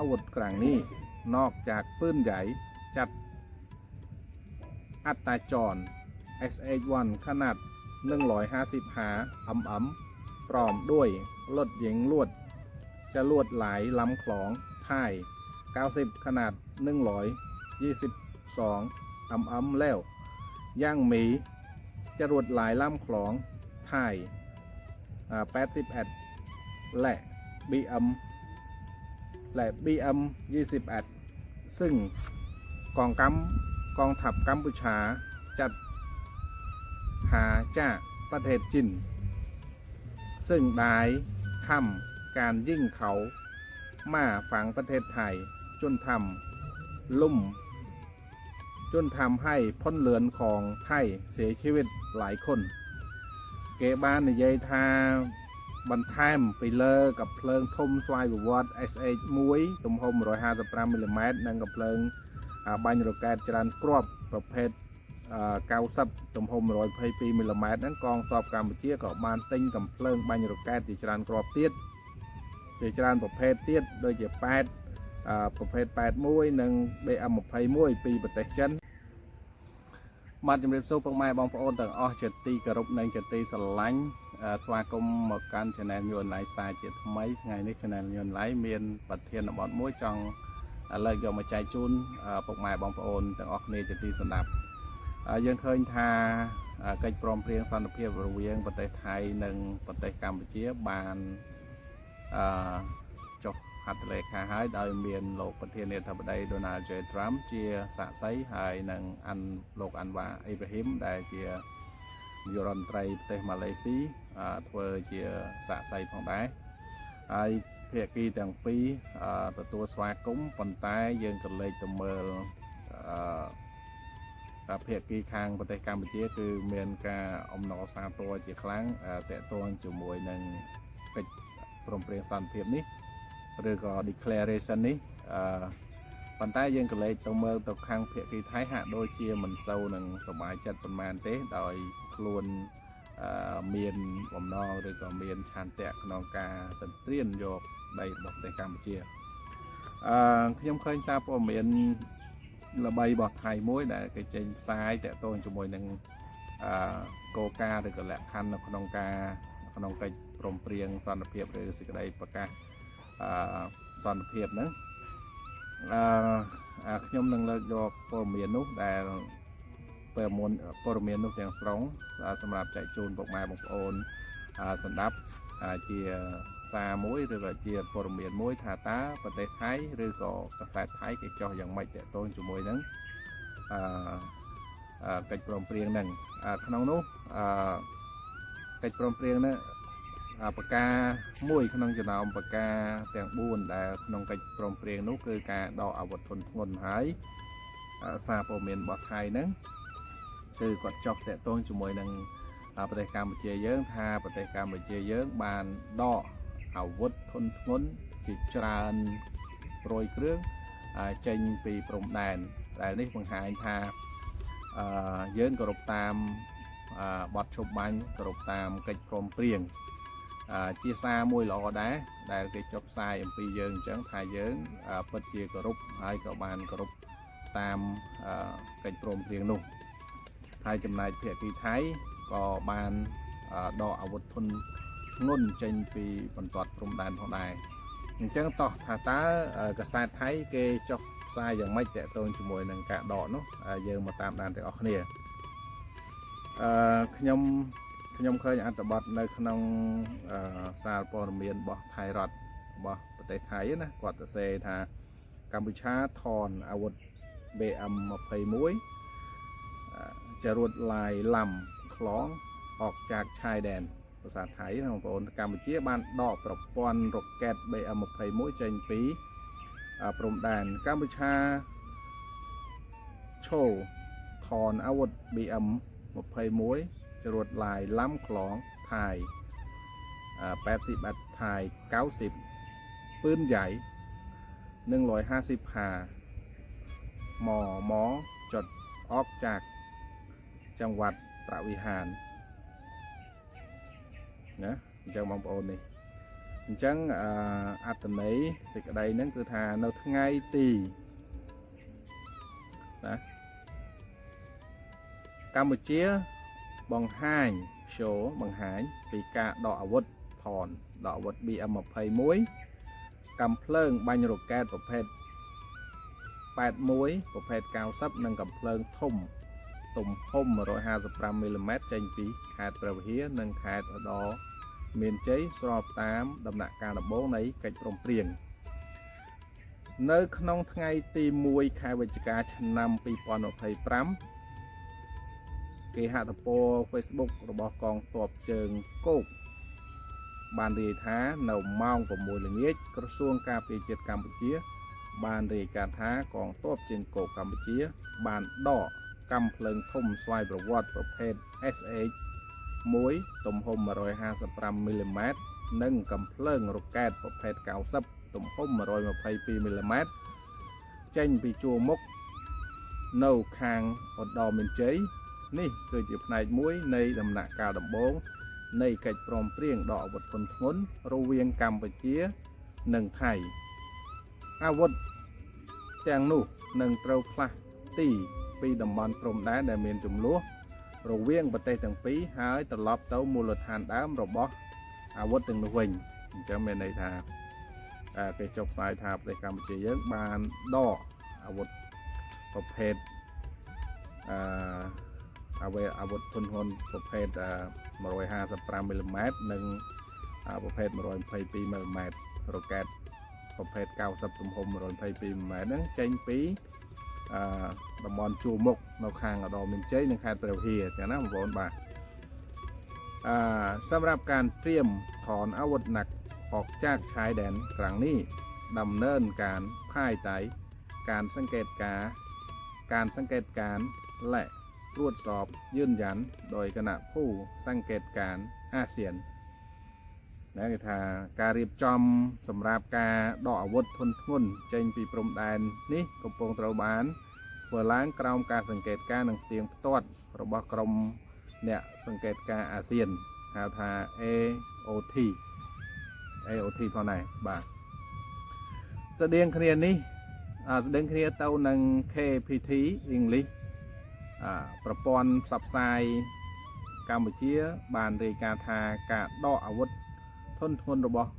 อาวุธกลางนี้นอกจากปืนใหญ่จัดอัตราจร SH1 ขนาด150 หาพร้อมด้วยรถยิงลวดจะลวดหลายลำคลองท้าย90 ขนาด122แล้วย่างมีจรวดหลายลำคลองท้าย81และ BM 21ซึ่งกองทัพกัมพูชาจัดหาจากประเทศจีนซึ่งได้ทำการยิ่งเขามาฝังประเทศไทยจนทำให้พ้นเรือนของไทยเสียชีวิตหลายคนเกบ้านในยัยทาบันทามไปเลอกับเพลิงทมสวายวอด SH มุ้ยตุ่มหม155 มิลลิเมตรนั่งกับเพลิงบัญโรแกตจรันกรอบประเภท90 ตุ่มหม122 มิลลิเมตรนั้นกองสอบการบัญชีก็บานติ้งกับเพลิงบัญโรแกตจรันกรอบเตี้ยจรันประเภทเตี้ยโดยจะ8ประเภท8มุ้ยหนึ่ง BM21 ปีประเทศจันมาจำเรียบสู้ปกไม้บองพระโอนต่างอเจตีกรุบในเจตีสลังสวากรมหมดการชนะยนต์ไหลสายเจ็ดทำไมไงนี่ชนะยนต์ไหลเมียนปัดเทียนบอดมุ้ยจังเลยยอมมาใจจุนปกไม้บองพระโอนต่างออกในเจตีสนับยังเคยทากิจปลอมเพลียงสันเพียบระเวียงประเทศไทยหนึ่งประเทศกัมพูชีบานจบหัตถ์เลขาหายโดยเมียนโลกประเทศเนเธอร์แลนด์โดนัลด์เจทรัมป์เชียสะไซหายหนึ่งอันโลกอันว่าอิบราฮิมได้เชียยูรอนไตรประเทศมาเลเซียทัวร์เชียสะไซของได้เพียกีต่างปีตัวสวากุ้มปนตายยังกันเลยตัวเมืองเพียกีคางประเทศกัมพูชีคือเมียนกาอมนอซาตัวเจียครั้งแต่ตัวจุ่มวยหนึ่งกิจปลอมเพลียงสันเพียบนี้หรือก็ declaration นี้ปัจจัยยังก็เลยตัวเมืองตัวข้างเพียกีไทยหะโดยเชียมันเศร้าหนึ่งสมัยจัดประมาณเต้โดยคลวนเมียนบอมนอหรือก็เมียนชานแตกนองกาตันเตียนโยกใบดอกในกัมพูชีขยมเคยทราบว่าเมียนระบายบอดไทยมุ้ยแต่cái trênซ้ายแต่ตัวจมูกหนึ่งโกกาหรือก็แหละคันนองกาขนมไก่ปรมเปรียงสันเพียบหรือสิ่งใดประกาศสันเพียบนั้นขยมหนึ่งเราโยกโปรเมียนุแต่เปิดมนโปรเมียนุอย่างสตรองสำหรับใจจูนปกไม้บกโอนสันดับเจียซามุ้ยหรือว่าเจียโปรเมียนมุ้ยทาตาประเทศไทยหรือก็กษัตริย์ไทยก็จะอย่างไม่แต่ต้นจมูกนั้นกิจปรมเปรียงหนึ่งขนมนู้กิจปรมเปรียงนั้นปากกามุ้ยขนมจะนำปากกาแต่งบุญแต่ขนมกิจปรมเปรียงนู้คือการดอกอาวุธทนงนหายซาโปรเมียนบอดไทยนั้นคือกดจอกแต่ต้นจมูกหนึ่งประเทศกัมพูชีเยอะทาประเทศกัมพูชีเยอะบานดอกอาวุธทนงนจิตจราณโรยเครื่องเจนปีปรมแดนแต่นี่บางหายทาเยอะกรบตามบอดชบบันกรบตามกิจพรมเปลี่ยงเชียซามวยหล่อได้แต่กิจจบทรายปีเยิงจังไทยเยิงปัจเจียกรบให้กับบานกรบตามกิจพรมเปลี่ยงนุ่งไทยจำนายเพียกีไทยก็บานดอกอาวุธทนงนเจนปีบนตอดพรมแดนของนายจังต่อถ้าตากษัตริย์ไทยเกจบทรายอย่างไม่แตะต้นจมวยหนึ่งกะดอกเนาะเยิงมาตามด้านแต่ออกเนี่ยขยมเคยอัตบัตในขนมซาปอร์เมียนบ่ไทยรัฐบ่ประเทศไทยนะกอดเซธากัมพูชาทอนอาวุธเบอัมมาเพย์มุ้ยจะรวดลายลำคล้องออกจากชายแดนภาษาไทยนะผมกัมพูชีบ้านดอกปรบปอนรกแกตเบอัมมาเพย์มุ้ยเจนปีปรมแดนกัมพูชาโชว์ทอนอาวุธเบอัมมาเพย์มุ้ยจรวดลายล้ำคลองไทย80 อัดไทย90ปืนใหญ่150 หาหมอจดออกจากจังหวัดประวิหารนะจังบางปอนนี่ អញ្ចឹងអត្តន័យសេចក្តីហ្នឹងគឺថានៅថ្ងៃទីណាកម្ពុជាបង្ហាញ show បង្ហាញពីការដកអាវុធថនដកអាវុធ BM21 កាំភ្លើងបាញ់រ៉ុកែតប្រភេទ81ប្រភេទ90និងកាំភ្លើងធំទំហំ155មីលីម៉ែត្រចេញពីខេត្តព្រះវិហារនិងខេត្តឧត្តរមានជ័យស្របតាមដំណាក់កាលដំបូងនៃកិច្ចព្រមព្រៀងនៅក្នុងថ្ងៃទី1ខែវិច្ឆិកាឆ្នាំ2025គេហទំព័រ Facebook របស់កងទ័ពជើងគោកបានរាយថានៅម៉ោង6 ល្ងាចក្រសួងការពារជាតិកម្ពុជាបានរាយការណ៍ថាកងទ័ពជើងគោកកម្ពុជាបានដកកាំភ្លើងធំស្វ័យប្រវត្តិប្រភេទ SH1 ទំហំ155មីលីម៉ែត្រនិងកាំភ្លើងរ៉ុកែតប្រភេទ90ទំហំ122មីលីម៉ែត្រចេញពីជួរមុខនៅខាងឧត្តរមានជ័យនេះគឺជាផ្នែកមួយនៃដំណាក់កាលដំបូងនៃកិច្ចព្រមព្រៀងដកអាវុធធុនធ្ងន់រវាងកម្ពុជានិងថៃអាវុធទាំងនោះនឹងត្រូវផ្លាស់ទីពីតំបន់ព្រំដែនដែលមានចំនួនរវាងប្រទេសទាំងពីរហើយត្រឡប់ទៅមូលដ្ឋានដើមរបស់អាវុធទាំងនោះវិញអញ្ចឹងមានន័យថាគេចុះផ្សាយថាប្រទេសកម្ពុជាយើងបានដកអាវុធប្រភេទអាវុធធុនធ្ងន់ប្រភេទ155មីលីម៉ែត្រនិងប្រភេទ122មីលីម៉ែត្ររ៉ុកែតប្រភេទ90ទំហំ122មីលីម៉ែត្រហ្នឹងចេញពីតំបន់ជួរមុខនៅខាងឧត្តរមានជ័យនិងខេត្តព្រះវិហារចឹងណាបងប្អូនបាទសម្រាប់ការត្រៀមថនអាវុធหนักออกจากชายแดนครั้งนี้ดำเนินการภายใต้การสังเกตการณ์และตรวจสอบยืนยันโดยคณะผู้สังเกตการณ์อาเซียนนะคือថាការរៀបចំសម្រាប់ការដកអាវុធធុនធ្ងន់ចេញពីព្រំដែននេះកំពុងត្រូវបានធ្វើឡើងក្រោមការសង្កេតការណ៍និងផ្ទៀងផ្ទាត់របស់ក្រុមអ្នកសង្កេតការណ៍អាស៊ានហៅថា AOT ផងដែរបាទស្តៀងគ្នានេះស្តៀងគ្នាទៅនឹង KPT English ប្រព័ន្ធផ្សព្វផ្សាយកម្ពុជាបានរាយការណ៍ថាការដកអាវុធធុនធ្ងន់របស់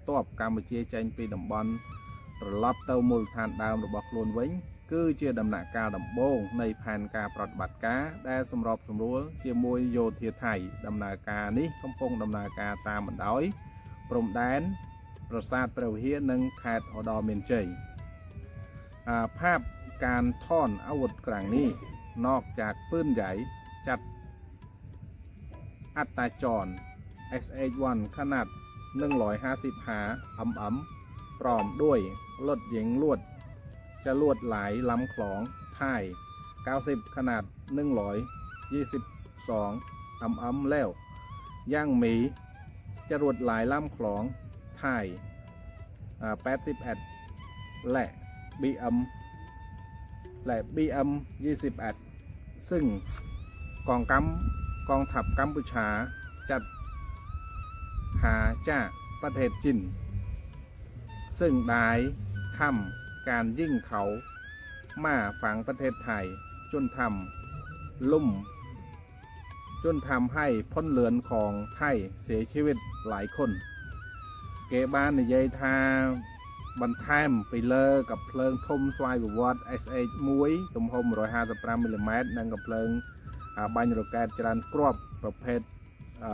ទ័ពកម្ពុជាចេញពីតំបន់ត្រឡប់ទៅមូលដ្ឋានដើមរបស់ខ្លួនវិញគឺជាដំណាក់កាលដំបូងនៃផែនការប្រតិបត្តិការដែលសម្របសម្រួលជាមួយយោធាថៃដំណើរការនេះកំពុងដំណើរការតាមបណ្ដោយព្រំដែនប្រាសាទព្រះវិហារនិងខេត្តឧត្តរមានជ័យภาพการថនអាវុធครั้งนี้นอกจากปืนใหญ่จัดอัตราจร SH1 ขนาด155พร้อมด้วยรถยิงลวดจะลวดหลายลำคลองท้าย90ขนาด122แล้วยังมีจรวดหลายลำคลองท้าย81และBM 21ซึ่งกองทัพกัมพูชาจัดหาจากประเทศจีนซึ่งได้ทำการยิงเขามาฝังประเทศไทยจนทำให้พลเรือนของไทยเสียชีวิตหลายคนเกบ้านในยัยทาบรรทามไปเลยกับเพลิงทมสวายบวอด SH1 ទំហំ155មីលីម៉ែត្រនិងกับเพลิงបាញ់រ៉ុកែតចរន្តគ្រាប់ប្រភេទ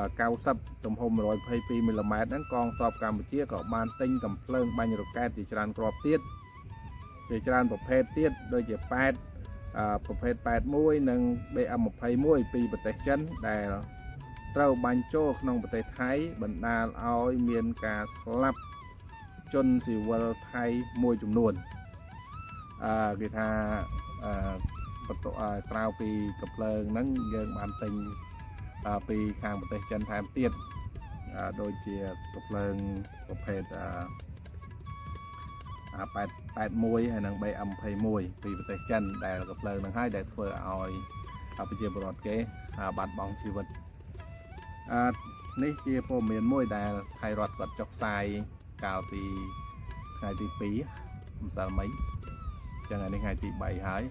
90ទំហំ122មីលីម៉ែត្រហ្នឹងកងទ័ពកម្ពុជាក៏បានទិញកំភ្លើងបាញ់រ៉ុកែតជាច្រើនគ្រាប់ទៀតជាច្រើនប្រភេទទៀតដូចជាប្រភេទ81និង BM21 ពីប្រទេសចិនដែលត្រូវបាញ់ចូលក្នុងប្រទេសថៃបណ្ដាលឲ្យមានការស្លាប់ជនស៊ីវិលថៃមួយចំនួនគេថាក្រៅពីកំភ្លើងហ្នឹងយើងបានទិញពីខាងប្រទេសចិនថែមទៀតដូចជាកំភ្លើងប្រភេទ81ហើយនិង BM21 ពីប្រទេសចិនដែលកំភ្លើងហ្នឹងហើយដែលធ្វើឲ្យប្រជាពលរដ្ឋគេបាត់បង់ជីវិត នេះជាព័ត៌មានមួយដែលថៃរដ្ឋគាត់ចុះផ្សាយកាលពីថ្ងៃទី2ម្សិលមិញចឹងថ្ងៃនេះថ្ងៃទី3ហើយ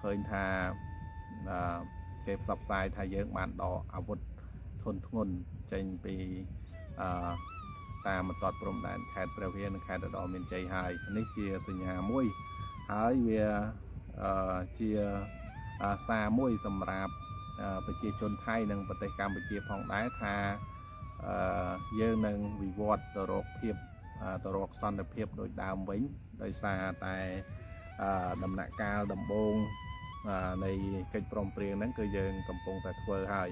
ឃើញថាគេផ្សព្វផ្សាយថាយើងបានដកអាវុធធនធ្ងន់ចេញពីតាមបន្ទាត់ព្រំដែនខេត្តព្រះវិហារនិងខេត្តឧត្តរមានជ័យហើយនេះជាសញ្ញាមួយហើយវាជាសារមួយសម្រាប់ប្រជាជនថៃនិងប្រទេសកម្ពុជាផងដែរថាយើងនឹងវិវត្តទៅរកភាពទៅរកសន្តិភាពដូចដើមវិញដោយសារតែដំណាក់កាលដំបូងនៃកិច្ចព្រមព្រៀងហ្នឹងគឺយើងកំពុងតែធ្វើហើ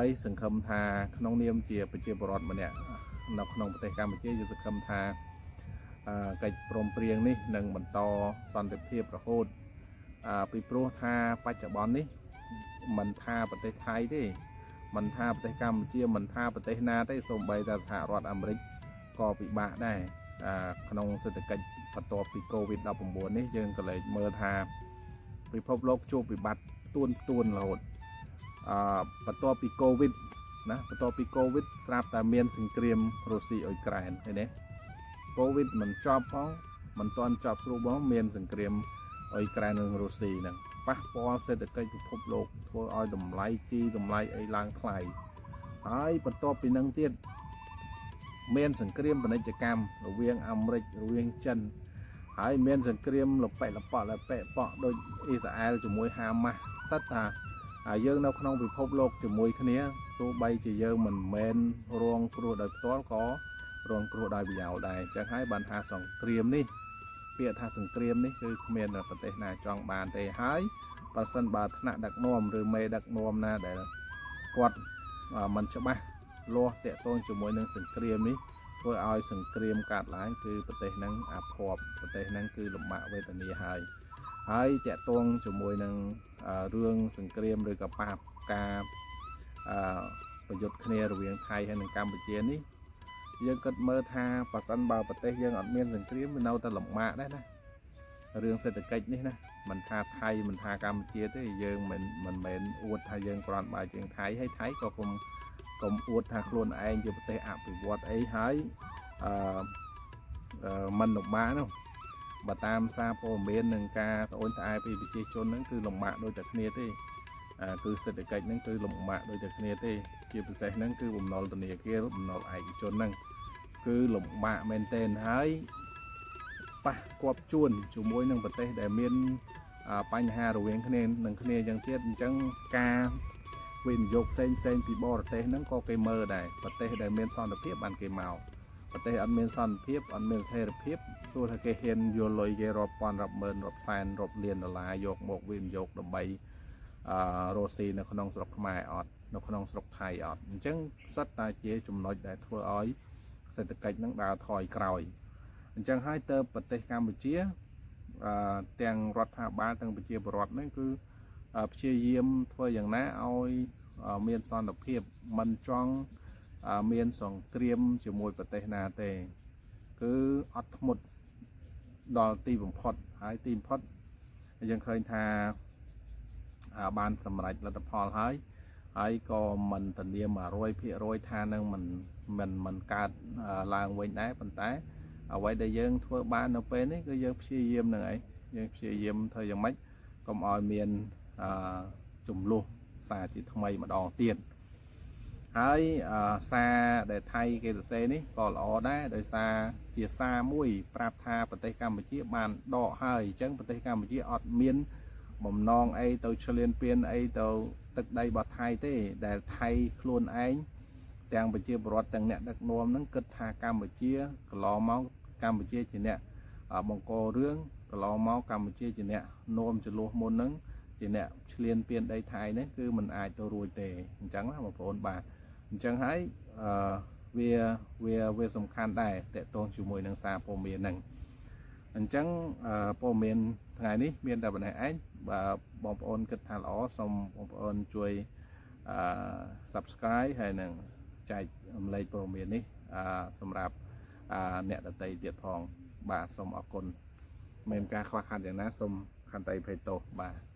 យសង្ឃឹមថាក្នុងនាមជាប្រជាពលរដ្ឋម្នាក់នៅក្នុងប្រទេសកម្ពុជាយើងសង្ឃឹមថាកិច្ចព្រមព្រៀងនេះនឹងបន្តសន្តិភាពរហូតពីព្រោះថាបច្ចុប្បន្ននេះមិនថាប្រទេសថៃទេមិនថាប្រទេសកម្ពុជាមិនថាប្រទេសណាទេសូម្បីតែសហរដ្ឋអាមេរិកក៏ពិបាកដែរក្នុងសេដ្ឋកិច្ចបន្ទាប់ពី COVID-19 នេះយើងក៏លេចមើលថាពិភពលោកជួបវិបត្តិផ្ទួនរហូតបន្ទាប់ពី COVID ណាបន្ទាប់ពី COVID ស្រាប់តែមានសង្គ្រាមរុស្ស៊ីអ៊ុយក្រែនឃើញទេ COVID មិនចប់ផងមិនទាន់ចប់ស្រួលផងមានសង្គ្រាមអ៊ុយក្រែននិងរុស្ស៊ីហ្នឹងប៉ះពាល់សេដ្ឋកិច្ចពិភពលោកធ្វើឲ្យតម្លៃជីតម្លៃអីឡើងថ្លៃហើយបន្ទាប់ពីនឹងទៀតមានសង្គ្រាមពាណិជ្ជកម្មរវាងអាមេរិករវាងចិនហើយមានសង្គ្រាមលប៉ិលប៉ក់ដូចអ៊ីស្រាអែលជាមួយហាម៉ាស់ស្ទើរថាយើងនៅក្នុងពិភពលោកជាមួយគ្នាទោះបីជាយើងមិនមែនរងគ្រោះដោយផ្ទាល់ក៏រងគ្រោះដោយប្រយោលដែរអញ្ចឹងហើយបានថាសង្គ្រាមនេះពាក្យថាសង្គ្រាមនេះគឺគ្មានប្រទេសណាចង់បានទេហើយបើសិនបើថ្នាក់ដឹកនាំឬមេដឹកនាំណាដែលគាត់មិនច្បាស់លាស់តាក់ទងជាមួយនឹងសង្គ្រាមនេះធ្វើឲ្យសង្គ្រាមកើតឡើងគឺប្រទេសហ្នឹងអាភ័ព្វប្រទេសហ្នឹងគឺលំបាកវេទនាហើយតាក់ទងជាមួយនឹងរឿងសង្គ្រាមឬក៏បាបការប្រយុទ្ធគ្នារវាងថៃហើយនិងកម្ពុជានេះយើងគិតមើលថាបើសិនបើប្រទេសយើងអត់មានសង្គ្រាមវានៅតែលំបាកដែរណារឿងសេដ្ឋកិច្ចនេះណាមិនថាថៃមិនថាកម្ពុជាទេយើងមិនមែនអួតថាយើងគ្រាន់បើជាងថៃហើយថៃក៏កុំអួតថាខ្លួនឯងជាប្រទេសអភិវឌ្ឍអីហើយមិនលំបាកនោះបើតាមសារព័ត៌មាននិងការត្អូញត្អែពីប្រជាជនហ្នឹងគឺលំបាកដូចតែគ្នាទេគឺសេដ្ឋកិច្ចហ្នឹងគឺលំបាកដូចតែគ្នាទេជាពិសេសហ្នឹងគឺបំណុលធនាគារបំណុលឯកជនហ្នឹងគឺលំបាកមែនទែនហើយប៉ះគប់ជួនជាមួយនឹងប្រទេសដែលមានបញ្ហារវាងគ្នានឹងគ្នាអញ្ចឹងទៀតអញ្ចឹងការវិនិយោគផ្សេងពីបរទេសហ្នឹងក៏គេមើលដែរប្រទេសដែលមានសន្តិភាពបានគេមកប្រទេសអត់មានសន្តិភាពអត់មានស្ថិរភាពទោះថាគេហ៊ានយកលុយគេរាប់ពាន់រាប់ម៉ឺនរាប់សែនរាប់លានដុល្លារយកមកវិនិយោគដើម្បីរស់ស៊ីនៅក្នុងស្រុកខ្មែរអត់នៅក្នុងស្រុកថៃអត់អញ្ចឹងសិតតែជាចំណុចដែលធ្វើឲ្យសេដ្ឋកិច្ចនឹងដើរថយក្រោយអញ្ចឹងហើយទៅប្រទេសកម្ពុជាទាំងរដ្ឋាភិបាលទាំងប្រជាពលរដ្ឋហ្នឹងគឺព្យាយាមធ្វើយ៉ាងណាឲ្យមានសន្តិភាពមិនចង់មានសង្គ្រាមជាមួយប្រទេសណាទេគឺអត់ធ្មត់ដល់ទីបំផុតហើយទីបំផុតយើងឃើញថាបានសម្រេចលទ្ធផលហើយក៏មិនធានា 100% ថានឹងមិនកើតឡើងវិញដែរប៉ុន្តែអ្វីដែលយើងធ្វើបាននៅពេលនេះគឺយើងព្យាយាមនឹងឯងយើងព្យាយាមធ្វើយ៉ាងម៉េចកុំឲ្យមានចំនួនសារជាថ្មីម្ដងទៀតហើយសារដែលថៃគេសរសេរនេះក៏ល្អដែរដោយសារជាសារមួយប្រាប់ថាប្រទេសកម្ពុជាបានដកហើយអញ្ចឹងប្រទេសកម្ពុជាអត់មានបំណងអីទៅឈ្លានពានអីទៅទឹកដីរបស់ថៃទេដែលថៃខ្លួនឯងទាំងប្រជាពលរដ្ឋទាំងអ្នកដឹកនាំហ្នឹងគិតថាកម្ពុជាកន្លងមកកម្ពុជាជាអ្នកបង្ករឿងកន្លងមកកម្ពុជាជាអ្នកនាំចលួសមុនហ្នឹងជាអ្នកឈ្លានពានដីថៃនេះគឺมันអាចទៅរួចទេអញ្ចឹងណាបងប្អូនបាទអញ្ចឹងហើយវាសំខាន់ដែរតកតងជាមួយនឹងសារព័ត៌មានហ្នឹងអញ្ចឹងព័ត៌មានថ្ងៃនេះមានតែប៉ុណ្ណេះឯងបើបងប្អូនគិតថាល្អសូមបងប្អូនជួយ Subscribe ហើយនឹងចែករំលែកព័ត៌មាននេះសម្រាប់អ្នកដទៃទៀតផងបាទសូមអរគុណមានការខ្វះខាតយ៉ាងណាសូមខន្តីអភ័យទោសបាទ